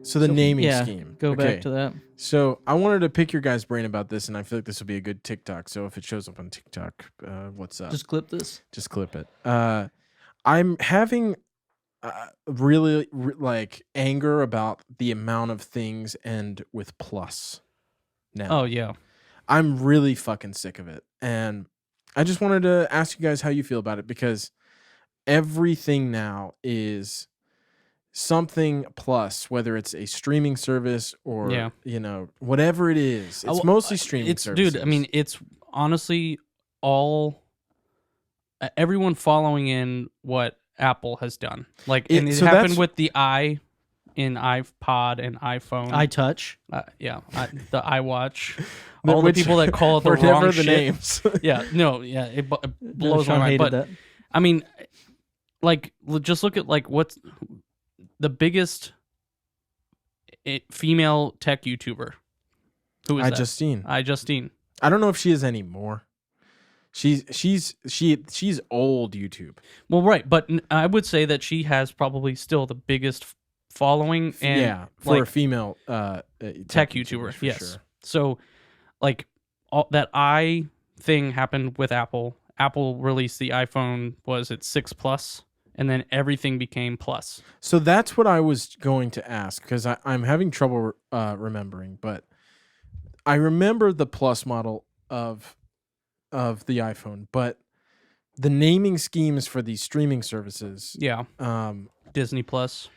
So the naming scheme. Go back to that. So I wanted to pick your guys' brain about this, and I feel like this will be a good TikTok. So if it shows up on TikTok, what's up? Just clip this. Just clip it. I'm having really like anger about the amount of things end with plus now. Oh, yeah. I'm really fucking sick of it. And I just wanted to ask you guys how you feel about it, because everything now is something plus, whether it's a streaming service or, you know, whatever it is. It's mostly streaming services. Dude, I mean, it's honestly all everyone following in what Apple has done. Like, and it happened with the in iPod and iPhone. iTouch. The iWatch. All the people that call it the wrong shit. Names. It blows my mind. But that. I mean, like, just look at like what's the biggest female tech YouTuber. Who is that? iJustine. I don't know if she is anymore. She's old YouTube. Well, right, but I would say that she has probably still the biggest following and for a female tech YouTuber. Yes. Sure. So, like, that thing happened with Apple. Apple released the iPhone, was it 6 Plus? And then everything became Plus. So that's what I was going to ask, because I'm having trouble remembering. But I remember the Plus model of the iPhone, but the naming schemes for these streaming services. Yeah. Disney Plus.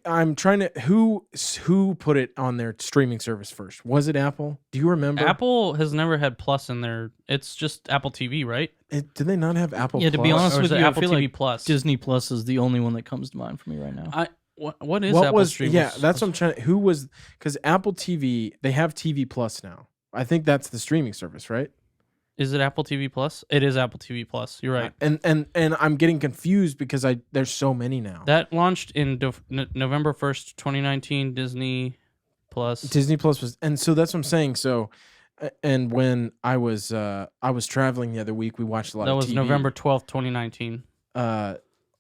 I'm trying to who put it on their streaming service first? Was it Apple? Do you remember? Apple has never had Plus in their. It's just Apple TV, right? Did they not have Apple? Yeah, Plus? to be honest with you, Apple I feel TV like Plus. Disney Plus is the only one that comes to mind for me right now. What is Apple streaming? Yeah, that's what I'm trying. Who was? Because Apple TV, they have TV Plus now. I think that's the streaming service, right? Is it Apple TV Plus? It is Apple TV Plus. You're right. And I'm getting confused because there's so many now. That launched in November 1st, 2019. Disney Plus. Disney Plus was, and so that's what I'm saying. So, and when I was traveling the other week, we watched a lot. That of was TV. November 12th, 2019.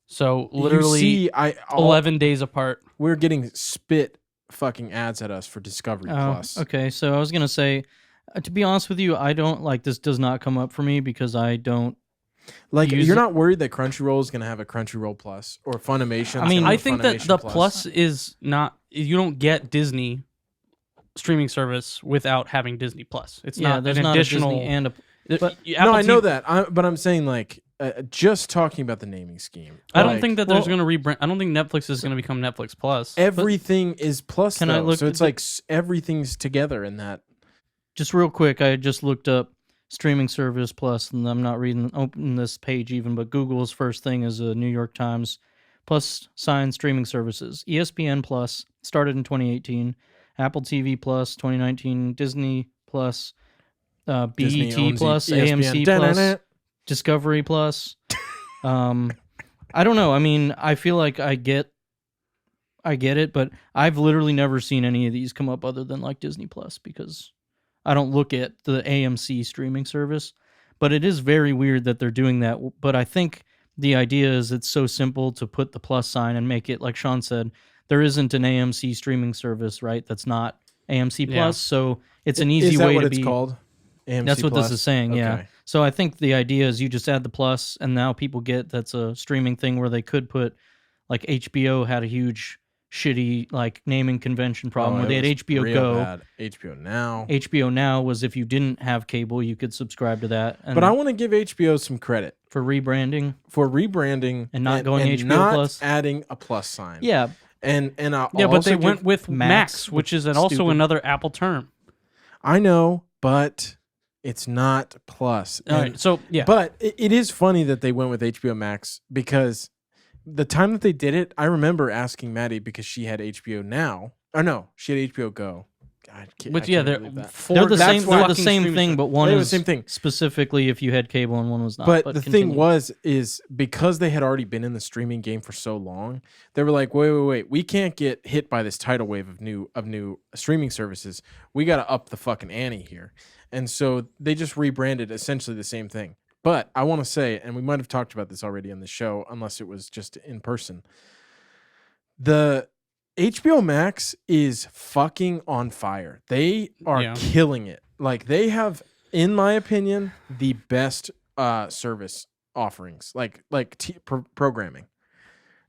So literally, you see, 11 days apart. We're getting spit fucking ads at us for Discovery Plus. Okay, so I was gonna say. To be honest with you, I don't like this. Does not come up for me because I don't like. You're not worried that Crunchyroll is going to have a Crunchyroll Plus or Funimation. I mean, I think that the Plus is not. You don't get Disney streaming service without having Disney Plus. It's not an additional. No, I know that. But I'm saying like just talking about the naming scheme. I don't think that there's going to rebrand. I don't think Netflix is going to become Netflix Plus. Everything is Plus. Can I look? So it's like everything's together in that. Just real quick, I just looked up streaming service plus, and I'm not open this page even, but Google's first thing is a New York Times plus sign streaming services. ESPN Plus started in 2018, Apple TV Plus 2019, Disney Plus, BET Plus, AMC Plus, Discovery Plus. I don't know. I mean, I feel like I get it, but I've literally never seen any of these come up other than like Disney Plus because I don't look at the AMC streaming service, but it is very weird that they're doing that. But I think the idea is it's so simple to put the plus sign and make it, like Sean said, there isn't an AMC streaming service, right? That's not AMC Plus, so it's an easy way to be. Is that what it's called? AMC That's what Plus? This is saying, yeah. Okay. So I think the idea is you just add the plus, and now people get that's a streaming thing where they could put, like HBO had a huge shitty like naming convention problem where they had HBO Go. Bad. HBO Now was if you didn't have cable, you could subscribe to that. And but I want to give HBO some credit for rebranding, and not going HBO not Plus, adding a plus sign. Yeah, but they went with Max, which is also another Apple term. I know, but it's not plus. All right, so yeah, but it is funny that they went with HBO Max because. The time that they did it, I remember asking Maddie because she had HBO Now. Or no, she had HBO Go. God, they're the same thing, but one is the same thing. Specifically if you had cable and one was not. But the thing is because they had already been in the streaming game for so long, they were like, wait, we can't get hit by this tidal wave of new streaming services. We got to up the fucking ante here. And so they just rebranded essentially the same thing. But I want to say, and we might have talked about this already on the show, unless it was just in person. The HBO Max is fucking on fire. They are killing it. Like, they have, in my opinion, the best service offerings, like programming.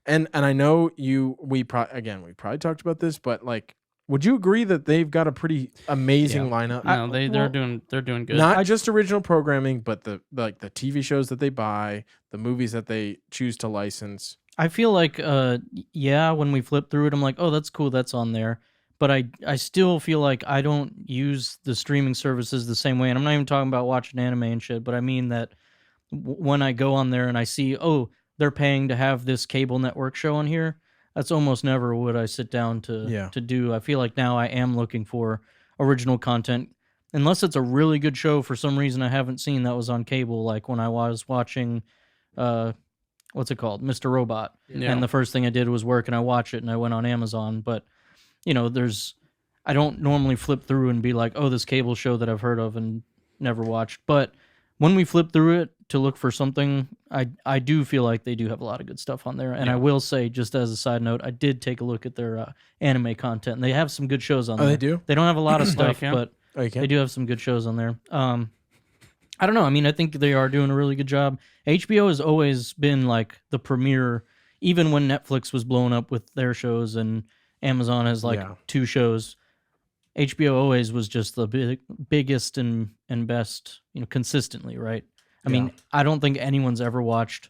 And I know we probably talked about this, but like, would you agree that they've got a pretty amazing lineup? No, they're doing good. Not just original programming, but the TV shows that they buy, the movies that they choose to license. I feel like, when we flip through it, I'm like, oh, that's cool, that's on there. But I still feel like I don't use the streaming services the same way. And I'm not even talking about watching anime and shit, but I mean that when I go on there and I see, oh, they're paying to have this cable network show on here, that's almost never what I sit down to do. I feel like now I am looking for original content. Unless it's a really good show for some reason I haven't seen that was on cable, like when I was watching... what's it called? Mr. Robot. Yeah. And the first thing I did was work and I watched it and I went on Amazon. But, I don't normally flip through and be like, oh, this cable show that I've heard of and never watched. But when we flip through it to look for something, I do feel like they do have a lot of good stuff on there. And I will say, just as a side note, I did take a look at their anime content. And they have some good shows on there. They do? They don't have a lot of stuff, but they do have some good shows on there. I don't know. I mean, I think they are doing a really good job. HBO has always been like the premier, even when Netflix was blowing up with their shows and Amazon has like 2 shows. HBO always was just the biggest and best, consistently, right? I mean, I don't think anyone's ever watched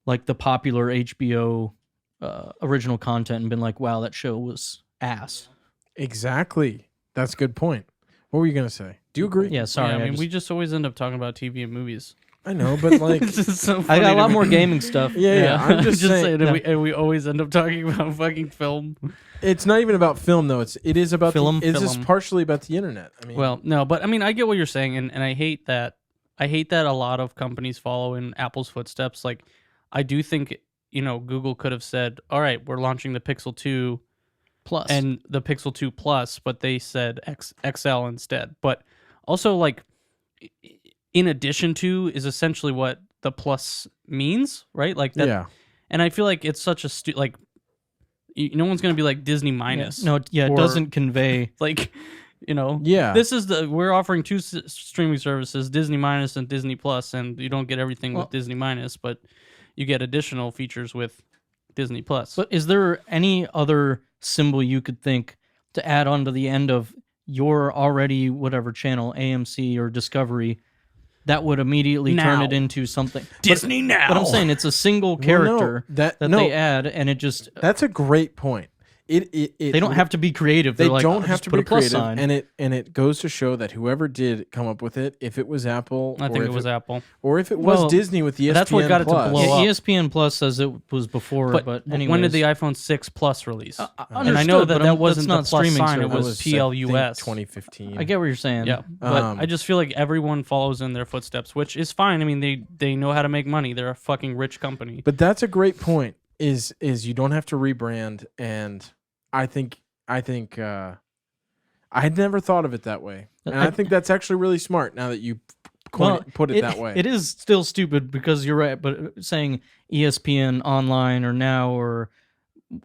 like the popular HBO original content and been like, wow, that show was ass. Exactly. That's a good point. What were you going to say? Do you agree? Yeah, sorry. I mean, we just always end up talking about TV and movies. I know, but like... so I got a lot more gaming stuff. Yeah. I'm just saying. And we always end up talking about fucking film. It's not even about film, though. It is about film. It's just partially about the internet. I mean, well, no, but I mean, I get what you're saying, and I hate that. I hate that a lot of companies follow in Apple's footsteps. Like, I do think, Google could have said, all right, we're launching the Pixel 2 Plus and the Pixel 2 Plus, but they said XL instead. But also, like, in addition to is essentially what the Plus means, right? Like that. Yeah. And I feel like it's such a like, no one's gonna be like Disney minus. Yeah. No, it doesn't convey like, Yeah. This is we're offering 2 streaming services, Disney minus and Disney Plus, and you don't get everything with Disney minus, but you get additional features with Disney Plus. But is there any other symbol you could think to add on to the end of your already whatever channel, AMC or Discovery, that would immediately turn it into something Disney now? But I'm saying it's a single character they add, and it just... That's a great point. They don't have to be creative. They like, don't have to be creative, sign. and it goes to show that whoever did come up with it, if it was Apple, I think it was Apple, or if it was Disney with ESPN, that's what got it to blow up. ESPN Plus says it was before, but anyways. When did the iPhone 6 Plus release? And I know that wasn't the Plus sign; service. it was PLUS. 2015. I get what you're saying. Yeah, but I just feel like everyone follows in their footsteps, which is fine. I mean, they know how to make money. They're a fucking rich company. But that's a great point. Is you don't have to rebrand, and I think I had never thought of it that way, and I think that's actually really smart. Now that you put it that way, it is still stupid because you're right. But saying ESPN online or now or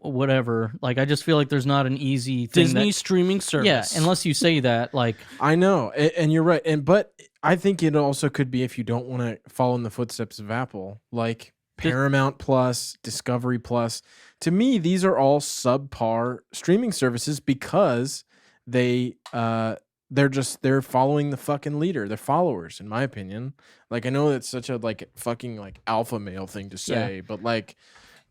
whatever, like I just feel like there's not an easy thing Disney streaming service. Yeah, unless you say that. Like I know, and you're right, but I think it also could be if you don't want to follow in the footsteps of Apple, like Paramount Plus, Discovery Plus. To me, these are all subpar streaming services because they're following the fucking leader. They're followers, in my opinion. Like I know that's such a like fucking like alpha male thing to say, but like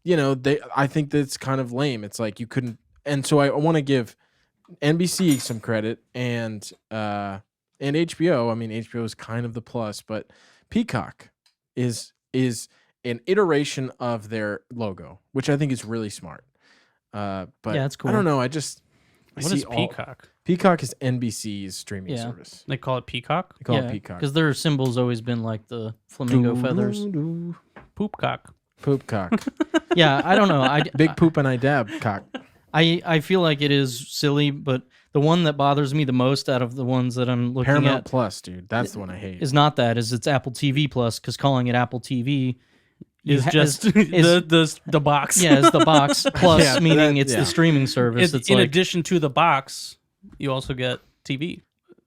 I think that's kind of lame. It's like you couldn't, and so I want to give NBC some credit and HBO. I mean, HBO is kind of the plus, but Peacock is an iteration of their logo, which I think is really smart. But that's cool. I don't know. What is Peacock? Peacock is NBC's streaming service. They call it Peacock? They call it Peacock. Because their symbol's always been like the flamingo feathers. Poopcock. Poopcock. Yeah, I don't know. Big poop and I dab cock. I feel like it is silly, but The one that bothers me the most out of the ones that I'm looking Paramount at Plus, dude. That's the one I hate. is not that. Is it's Apple TV Plus, because calling it Apple TV is just the box. Yeah, it's the box plus, Yeah, meaning it's the streaming service. It's in like, addition to the box, you also get TV.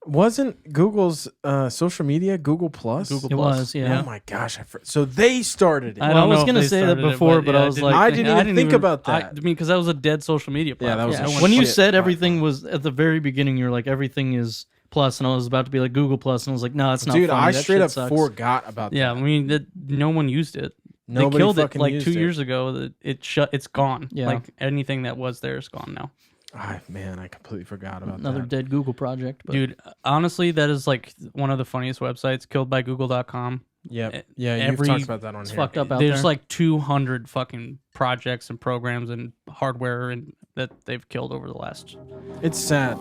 Wasn't Google's social media Google Plus? It was, yeah. Oh my gosh! So they started it. I was gonna say that before, but I was like, I didn't even think about that. I mean, because that was a dead social media platform. that was when you said everything was at the very beginning, you're like everything is Plus, and I was about to be like Google Plus, and I was like, no, it's not. Dude, funny. I That straight shit up sucks. forgot about that. Yeah, I mean, no one used it. Nobody they killed it fucking like used 2 it. years ago. That it's gone. Yeah. Like anything that was there is gone now. Man, I completely forgot about Another that. dead Google project. But Dude, honestly, that is like one of the funniest websites, killedbygoogle.com. Yep. Yeah, you've talked about that on it's here. fucked up out There's there. like 200 fucking projects and programs and hardware and that they've killed over the last. It's sad.